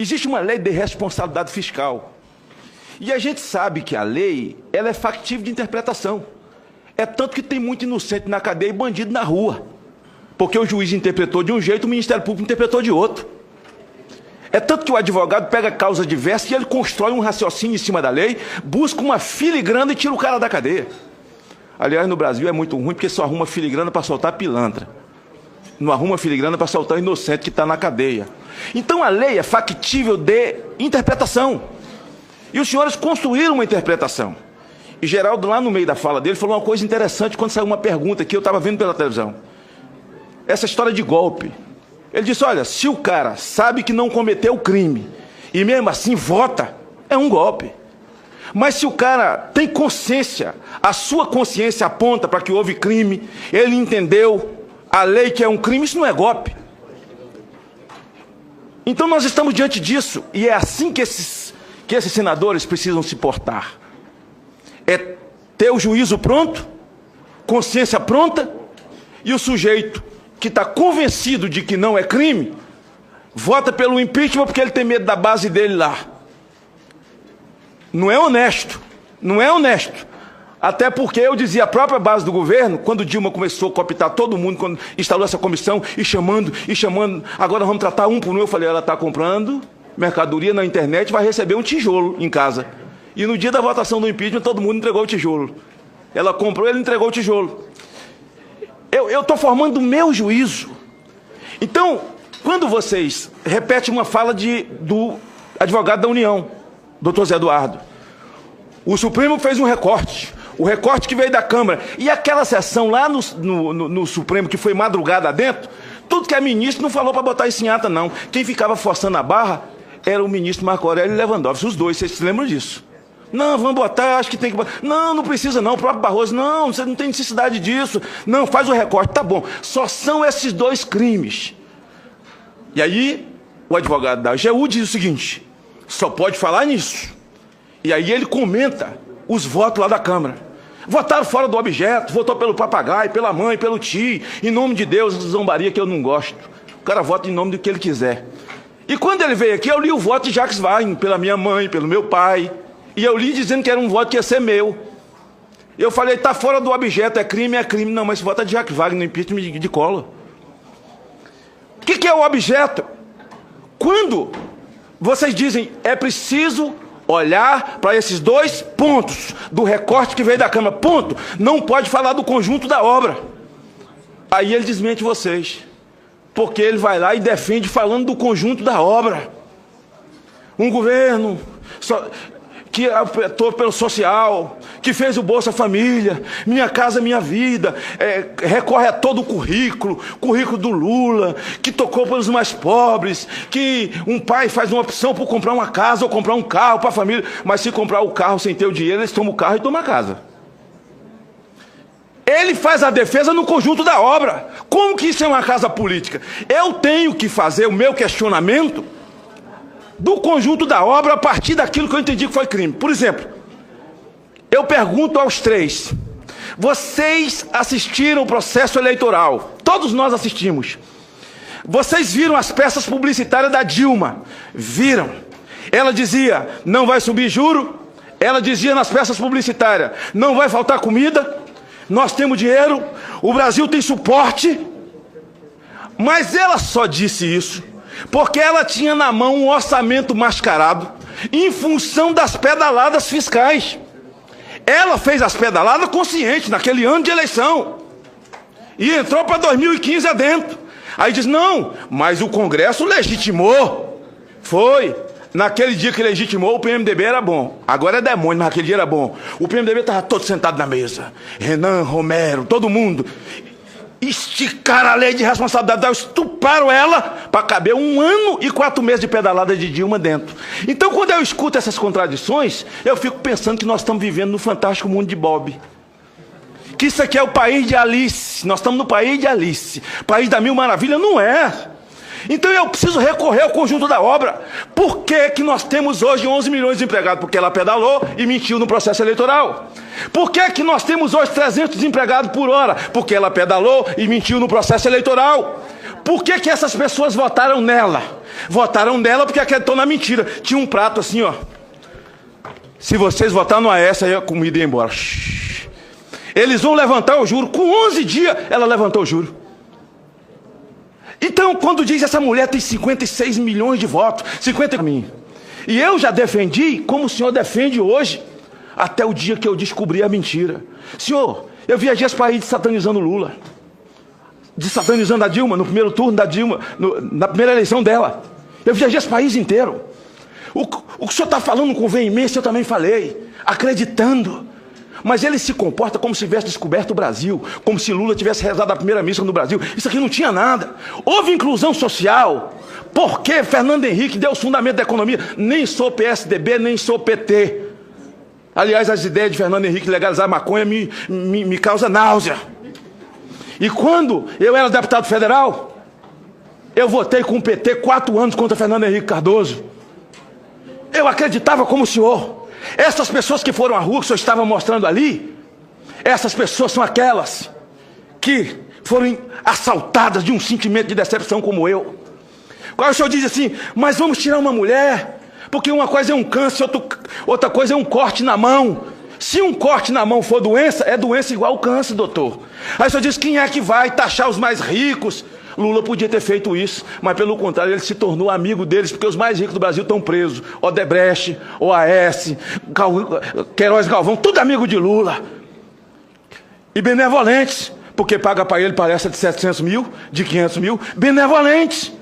Existe uma lei de responsabilidade fiscal. E a gente sabe que a lei, ela é factível de interpretação. É tanto que tem muito inocente na cadeia e bandido na rua. Porque o juiz interpretou de um jeito, o Ministério Público interpretou de outro. É tanto que o advogado pega causa diversa e ele constrói um raciocínio em cima da lei, busca uma filigrana e tira o cara da cadeia. Aliás, no Brasil é muito ruim porque só arruma filigrana para soltar pilantra. Não arruma filigrana para soltar o inocente que está na cadeia. Então a lei é factível de interpretação. E os senhores construíram uma interpretação. E Geraldo, lá no meio da fala dele, falou uma coisa interessante quando saiu uma pergunta que eu estava vendo pela televisão. Essa história de golpe. Ele disse, olha, se o cara sabe que não cometeu crime e mesmo assim vota, é um golpe. Mas se o cara tem consciência, a sua consciência aponta para que houve crime, ele entendeu a lei que é um crime, isso não é golpe. Então nós estamos diante disso, e é assim que esses senadores precisam se portar. É ter o juízo pronto, consciência pronta, e o sujeito que está convencido de que não é crime, vota pelo impeachment porque ele tem medo da base dele lá. Não é honesto, não é honesto. Até porque eu dizia, a própria base do governo, quando Dilma começou a cooptar todo mundo, quando instalou essa comissão, e chamando, agora vamos tratar um por um, eu falei, ela está comprando mercadoria na internet, vai receber um tijolo em casa. E no dia da votação do impeachment, todo mundo entregou o tijolo. Ela comprou, ele entregou o tijolo. Eu estou formando o meu juízo. Então, quando vocês repetem uma fala do advogado da União, doutor Zé Eduardo, o Supremo fez um recorte, o recorte que veio da Câmara, e aquela sessão lá no Supremo, que foi madrugada adentro, tudo que é ministro não falou para botar isso em ata, não. Quem ficava forçando a barra era o ministro Marco Aurélio Lewandowski, os dois, vocês se lembram disso? Não, vamos botar, acho que tem que botar. Não, não precisa não, o próprio Barroso, não, você não tem necessidade disso. Não, faz o recorte, tá bom. Só são esses dois crimes. E aí, o advogado da AGU diz o seguinte, só pode falar nisso. E aí ele comenta os votos lá da Câmara. Votaram fora do objeto, votou pelo papagaio, pela mãe, pelo tio, em nome de Deus, zombaria que eu não gosto. O cara vota em nome do que ele quiser. E quando ele veio aqui, eu li o voto de Jacques Wagner, pela minha mãe, pelo meu pai. E eu li dizendo que era um voto que ia ser meu. Eu falei, tá fora do objeto, é crime, é crime. Não, mas esse voto é de Jacques Wagner, no impeachment de Collor. O que é o objeto? Quando vocês dizem, é preciso olhar para esses dois pontos do recorte que veio da Câmara, ponto, não pode falar do conjunto da obra. Aí ele desmente vocês, porque ele vai lá e defende falando do conjunto da obra. Um governo que apertou pelo social, que fez o Bolsa Família, Minha Casa Minha Vida, recorre a todo o currículo do Lula, que tocou pelos mais pobres, que um pai faz uma opção por comprar uma casa ou comprar um carro para a família, mas se comprar o carro sem ter o dinheiro, eles tomam o carro e tomam a casa. Ele faz a defesa no conjunto da obra. Como que isso é uma casa política? Eu tenho que fazer o meu questionamento do conjunto da obra a partir daquilo que eu entendi que foi crime. Por exemplo, eu pergunto aos três, vocês assistiram o processo eleitoral? Todos nós assistimos. Vocês viram as peças publicitárias da Dilma? Viram. Ela dizia, não vai subir juro. Ela dizia nas peças publicitárias, não vai faltar comida. Nós temos dinheiro. O Brasil tem suporte. Mas ela só disse isso porque ela tinha na mão um orçamento mascarado em função das pedaladas fiscais. Ela fez as pedaladas consciente naquele ano de eleição e entrou para 2015 adentro. Aí diz, não, mas o Congresso legitimou. Foi. Naquele dia que legitimou, o PMDB era bom. Agora é demônio, mas naquele dia era bom. O PMDB estava todo sentado na mesa. Renan, Romero, todo mundo. Esticaram a lei de responsabilidade, estuparam ela para caber 1 ano e 4 meses de pedalada de Dilma dentro. Então, quando eu escuto essas contradições, eu fico pensando que nós estamos vivendo no fantástico mundo de Bob. Que isso aqui é o país de Alice. Nós estamos no país de Alice. País da Mil Maravilhas, não é. Então eu preciso recorrer ao conjunto da obra. Por que que nós temos hoje 11 milhões de desempregados? Porque ela pedalou e mentiu no processo eleitoral. Por que que nós temos hoje 300 desempregados por hora? Porque ela pedalou e mentiu no processo eleitoral. Por que essas pessoas votaram nela? Votaram nela porque acreditou na mentira. Tinha um prato assim, ó. Se vocês votarem no Aécio, aí a comida ia embora. Eles vão levantar o juro. Com 11 dias, ela levantou o juro. Então, quando diz essa mulher tem 56 milhões de votos, 50 mil. E eu já defendi, como o senhor defende hoje, até o dia que eu descobri a mentira. Senhor, eu viajei esse país satanizando Lula, satanizando a Dilma, no primeiro turno da Dilma, na primeira eleição dela. Eu viajei esse país inteiro. O que o senhor está falando com veemência, eu também falei, acreditando. Mas ele se comporta como se tivesse descoberto o Brasil, como se Lula tivesse rezado a primeira missa no Brasil. Isso aqui não tinha nada. Houve inclusão social. Porque Fernando Henrique deu os fundamentos da economia. Nem sou PSDB, nem sou PT. Aliás, as ideias de Fernando Henrique legalizar a maconha me causam náusea. E quando eu era deputado federal, eu votei com o PT 4 anos contra Fernando Henrique Cardoso. Eu acreditava como o senhor. Essas pessoas que foram à rua, que o senhor estava mostrando ali, essas pessoas são aquelas que foram assaltadas de um sentimento de decepção como eu. Qual o senhor diz assim, mas vamos tirar uma mulher, porque uma coisa é um câncer, outra coisa é um corte na mão. Se um corte na mão for doença, é doença igual ao câncer, doutor. Aí o senhor diz, quem é que vai taxar os mais ricos? Lula podia ter feito isso, mas pelo contrário, ele se tornou amigo deles, porque os mais ricos do Brasil estão presos. Odebrecht, OAS, Queiroz Galvão, tudo amigo de Lula. E benevolentes, porque paga para ele palestra de 700 mil, de 500 mil, benevolentes.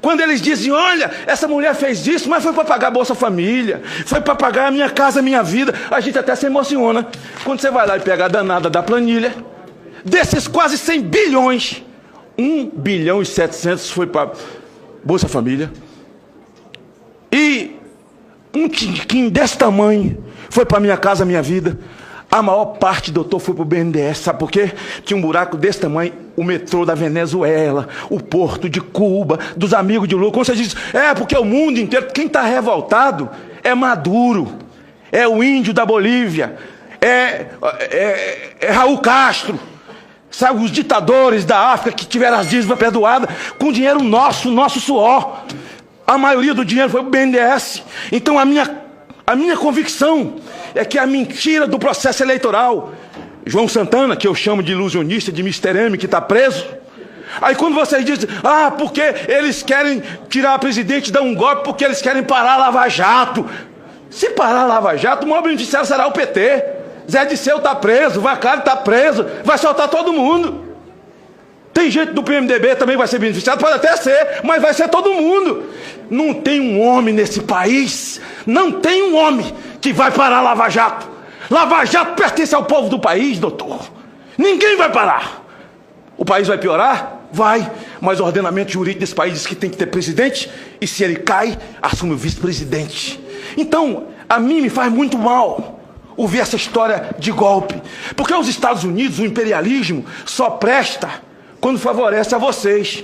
Quando eles dizem, olha, essa mulher fez isso, mas foi para pagar a Bolsa Família, foi para pagar a minha casa, a minha vida, a gente até se emociona. Quando você vai lá e pega a danada da planilha, desses quase 100 bilhões, 1 bilhão e 700 foi para Bolsa Família. E um tiquinho desse tamanho foi para minha casa, minha vida. A maior parte, doutor, foi para o BNDES. Sabe por quê? Tinha um buraco desse tamanho, o metrô da Venezuela, o porto de Cuba, dos amigos de Lula. Como você diz, porque o mundo inteiro, quem está revoltado é Maduro, é o índio da Bolívia, é Raul Castro. Sabe, os ditadores da África que tiveram as dívidas perdoadas com dinheiro nosso suor. A maioria do dinheiro foi para o BNDES. Então a minha convicção é que a mentira do processo eleitoral, João Santana, que eu chamo de ilusionista, de Mr. M, que está preso. Aí quando vocês dizem, porque eles querem tirar a presidente, dar um golpe, porque eles querem parar a Lava Jato. Se parar a Lava Jato, o maior beneficiário será o PT. Zé Disseu está preso, Vacari está preso, vai soltar todo mundo. Tem gente do PMDB também vai ser beneficiado, pode até ser, mas vai ser todo mundo. Não tem um homem nesse país, não tem um homem que vai parar a Lava Jato. Lava Jato pertence ao povo do país, doutor. Ninguém vai parar. O país vai piorar? Vai. Mas o ordenamento jurídico desse país diz que tem que ter presidente, e se ele cai, assume o vice-presidente. Então, a mim me faz muito mal ouvir essa história de golpe. Porque os Estados Unidos, o imperialismo, só presta quando favorece a vocês.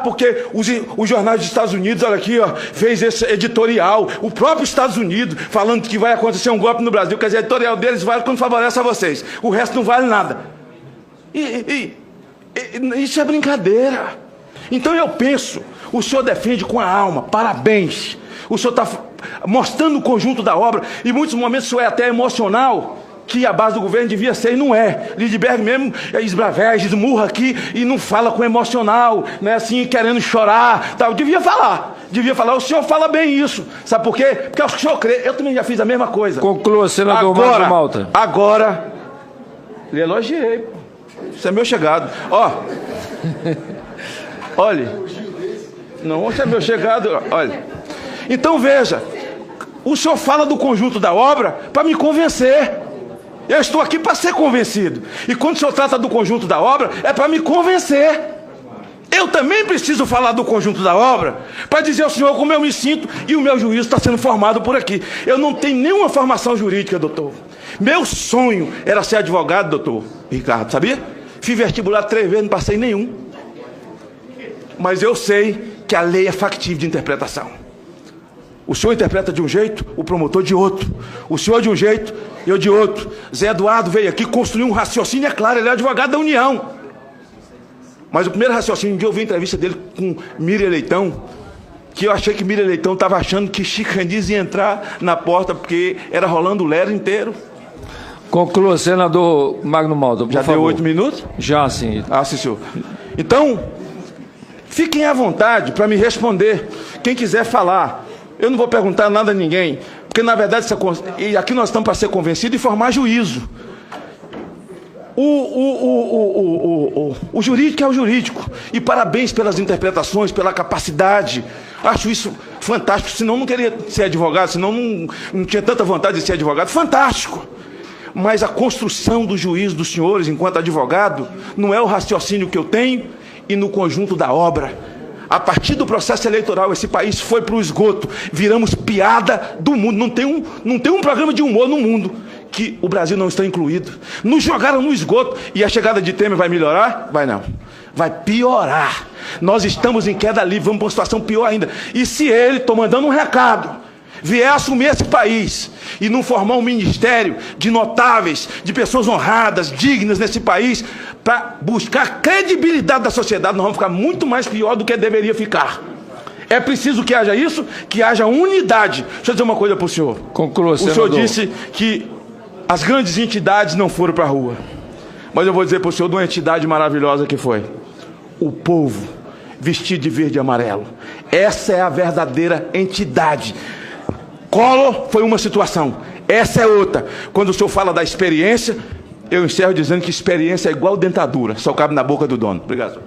Porque os jornais dos Estados Unidos, olha aqui, fez esse editorial. O próprio Estados Unidos falando que vai acontecer um golpe no Brasil, quer dizer, o editorial deles vale quando favorece a vocês. O resto não vale nada. Isso é brincadeira. Então eu penso, o senhor defende com a alma, parabéns. O senhor está mostrando o conjunto da obra, e em muitos momentos isso é até emocional, que a base do governo devia ser e não é. Lindbergh mesmo esbravece, esmurra aqui e não fala com emocional, né, assim, querendo chorar, tal. Devia falar, o senhor fala bem isso. Sabe por quê? Porque o senhor crê, eu também já fiz a mesma coisa. Conclua, senador Márcio Malta. Agora, lhe elogiei, pô. Isso é meu chegado. Olha, não, isso é meu chegado, olha. Então veja, o senhor fala do conjunto da obra para me convencer. Eu estou aqui para ser convencido. E quando o senhor trata do conjunto da obra, é para me convencer. Eu também preciso falar do conjunto da obra para dizer ao senhor como eu me sinto, e o meu juízo está sendo formado por aqui. Eu não tenho nenhuma formação jurídica, doutor. Meu sonho era ser advogado, doutor Ricardo, sabia? Fiz vestibular 3 vezes, não passei nenhum. Mas eu sei que a lei é factível de interpretação. O senhor interpreta de um jeito, o promotor de outro. O senhor de um jeito, eu de outro. Zé Eduardo veio aqui construir um raciocínio, é claro, ele é advogado da União. Mas o primeiro raciocínio, um dia eu vi a entrevista dele com Miriam Leitão, que eu achei que Miriam Leitão estava achando que Chico Randiz ia entrar na porta, porque era Rolando Lero inteiro. Conclua, senador Magno Malta, por Já favor. deu 8 minutos? Já, sim. Ah, sim, senhor. Então, fiquem à vontade para me responder. Quem quiser falar. Eu não vou perguntar nada a ninguém, porque, na verdade, e aqui nós estamos para ser convencidos e formar juízo. O jurídico é o jurídico. E parabéns pelas interpretações, pela capacidade. Acho isso fantástico. Senão não queria ser advogado, senão não tinha tanta vontade de ser advogado. Fantástico. Mas a construção do juízo dos senhores, enquanto advogado, não é o raciocínio que eu tenho e no conjunto da obra. A partir do processo eleitoral, esse país foi para o esgoto. Viramos piada do mundo. Não tem um programa de humor no mundo que o Brasil não está incluído. Nos jogaram no esgoto. E a chegada de Temer vai melhorar? Vai não. Vai piorar. Nós estamos em queda livre, vamos para uma situação pior ainda. E se ele, estou mandando um recado, vier assumir esse país e não formar um ministério de notáveis, de pessoas honradas, dignas nesse país, para buscar a credibilidade da sociedade, nós vamos ficar muito mais pior do que deveria ficar. É preciso que haja isso, que haja unidade. Deixa eu dizer uma coisa para o senhor. Conclua, o senhor disse que as grandes entidades não foram para a rua. Mas eu vou dizer para o senhor de uma entidade maravilhosa que foi. O povo vestido de verde e amarelo. Essa é a verdadeira entidade. Collor foi uma situação, essa é outra. Quando o senhor fala da experiência, eu encerro dizendo que experiência é igual dentadura, só cabe na boca do dono. Obrigado.